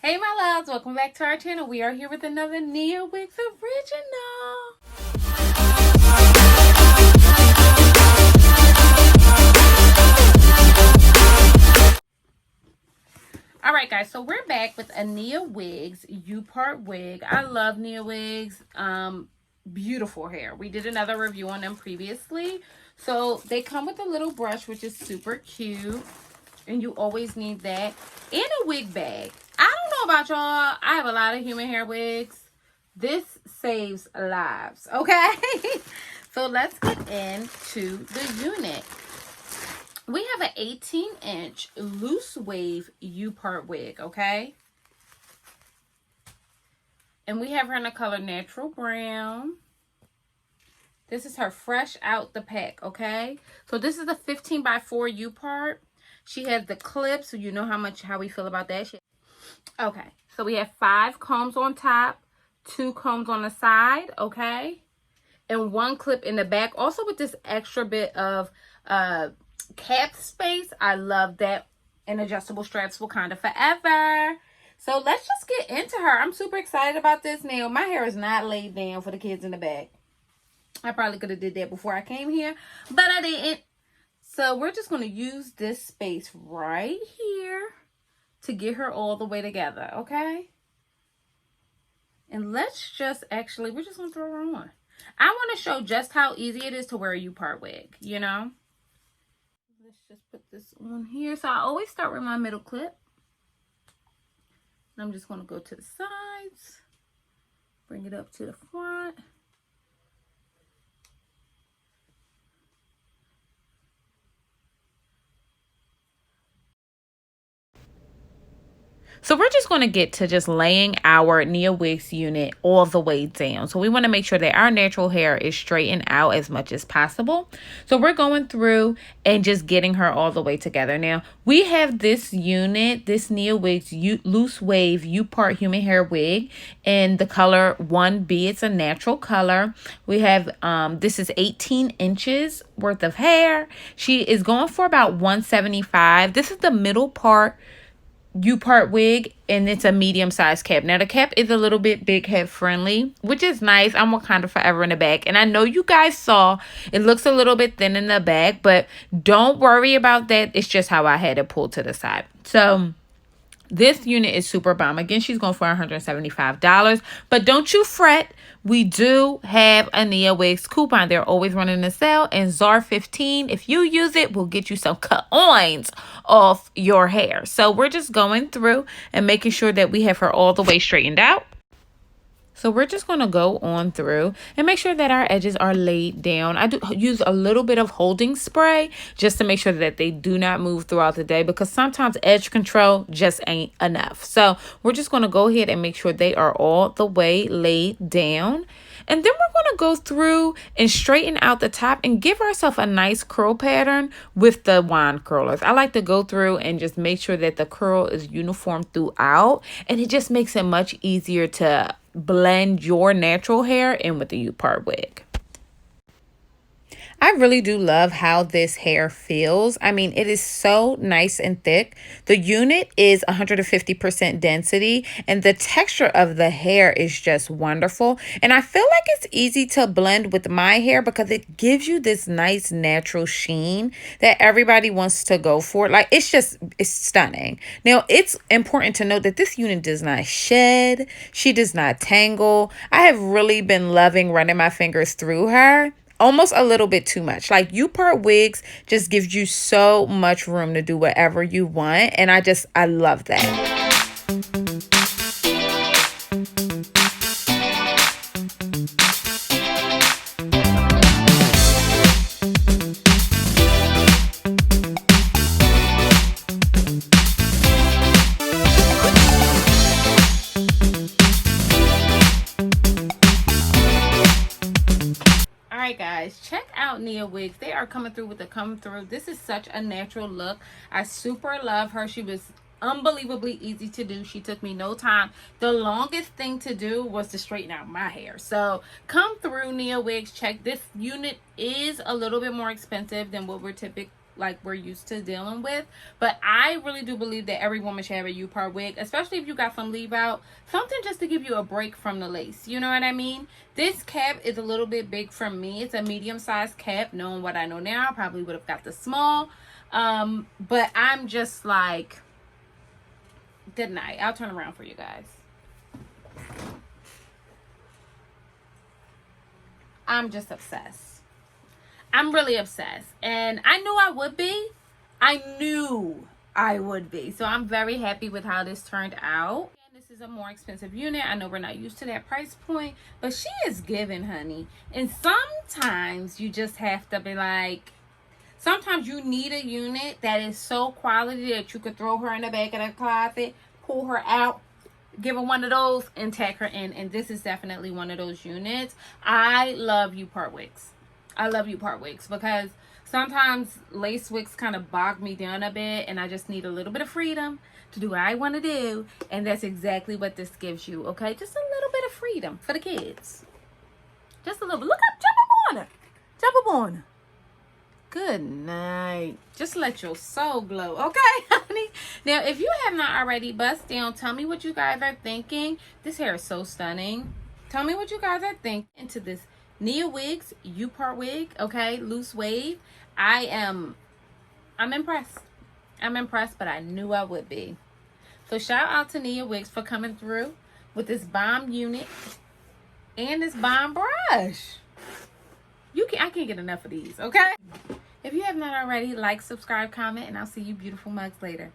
Hey my loves, welcome back to our channel. We are here with another NIAWIG original. Alright guys, so we're back with a Niawigs U-part wig. I love Niawigs. Beautiful hair. We did another review on them previously. So they come with a little brush, which is super cute. And you always need that. And a wig bag. I don't know about y'all. I have a lot of human hair wigs. This saves lives, okay? So let's get into the unit. We have an 18-inch loose wave U-part wig, okay? And we have her in the color natural brown. This is her fresh out the pack, okay? So this is a 15x4 U-part. She has the clips, so you know how we feel about that. Okay, so we have 5 combs on top, 2 combs on the side, okay? And 1 clip in the back. Also with this extra bit of cap space. I love that. And adjustable straps will kind of forever. So let's just get into her. I'm super excited about this. Now, my hair is not laid down for the kids in the back. I probably could have did that before I came here, but I didn't. So we're just going to use this space right here to get her all the way together, okay? And let's just we're just going to throw her on. I want to show just how easy it is to wear a U-part wig, you know? Let's just put this on here. So I always start with my middle clip. And I'm just going to go to the sides, bring it up to the front. So we're just going to get to just laying our Niawigs unit all the way down. So we want to make sure that our natural hair is straightened out as much as possible. So we're going through and just getting her all the way together. Now, we have this unit, this Niawigs loose wave U-part human hair wig in the color 1B. It's a natural color. We have, this is 18 inches worth of hair. She is going for about 175. This is the middle part U-part wig, and it's a medium-sized cap. Now the cap is a little bit big head friendly, which is nice. I'm kind of forever in the back, and I know you guys saw it looks a little bit thin in the back, but don't worry about that. It's just how I had it pulled to the side. So this unit is super bomb. Again, she's going for $175, but don't you fret. We do have a NIAWIGS coupon. They're always running a sale, and ZAR15, if you use it, will get you some coins off your hair. So we're just going through and making sure that we have her all the way straightened out. So we're just going to go on through and make sure that our edges are laid down. I do use a little bit of holding spray just to make sure that they do not move throughout the day, because sometimes edge control just ain't enough. So we're just going to go ahead and make sure they are all the way laid down. And then we're going to go through and straighten out the top and give ourselves a nice curl pattern with the wand curlers. I like to go through and just make sure that the curl is uniform throughout, and it just makes it much easier to blend your natural hair in with the U-part wig. I really do love how this hair feels. I mean, it is so nice and thick. The unit is 150% density, and the texture of the hair is just wonderful. And I feel like it's easy to blend with my hair because it gives you this nice natural sheen that everybody wants to go for. Like, it's stunning. Now, it's important to note that this unit does not shed. She does not tangle. I have really been loving running my fingers through her. Almost a little bit too much. Like, U-part wigs just gives you so much room to do whatever you want, and I love that. Guys, check out Niawigs. They are coming through with the come through. This is such a natural look. I super love her. She was unbelievably easy to do. She took me no time. The longest thing to do was to straighten out my hair. So come through Niawigs. Check. This unit is a little bit more expensive than what we're like we're used to dealing with. But I really do believe that every woman should have a U-part wig, especially if you got some leave out, something just to give you a break from the lace. You know what I mean? This cap is a little bit big for me. It's a medium-sized cap. Knowing what I know now, I probably would have got the small. But I'm just like, good night. I'll turn around for you guys. I'm just obsessed. I'm really obsessed. And I knew I would be. I knew I would be. So I'm very happy with how this turned out. And this is a more expensive unit. I know we're not used to that price point. But she is giving, honey. And sometimes you just have to be like, sometimes you need a unit that is so quality that you could throw her in the back of the closet, pull her out, give her one of those, and tack her in. And this is definitely one of those units. I love U-part wigs. I love U-part wigs because sometimes lace wigs kind of bog me down a bit, and I just need a little bit of freedom to do what I want to do. And that's exactly what this gives you, okay? Just a little bit of freedom for the kids. Just a little bit. Look up, jump up on her. Jump up on her. Good night. Just let your soul glow, okay, honey? Now, if you have not already, bust down. Tell me what you guys are thinking. This hair is so stunning. Tell me what you guys are thinking into this NIAWIGS U-part wig, okay? Loose wave. I'm impressed. I'm impressed, but I knew I would be. So shout out to NIAWIGS for coming through with this bomb unit and this bomb brush. I can't get enough of these, okay? If you have not already, like, subscribe, comment, and I'll see you beautiful mugs later.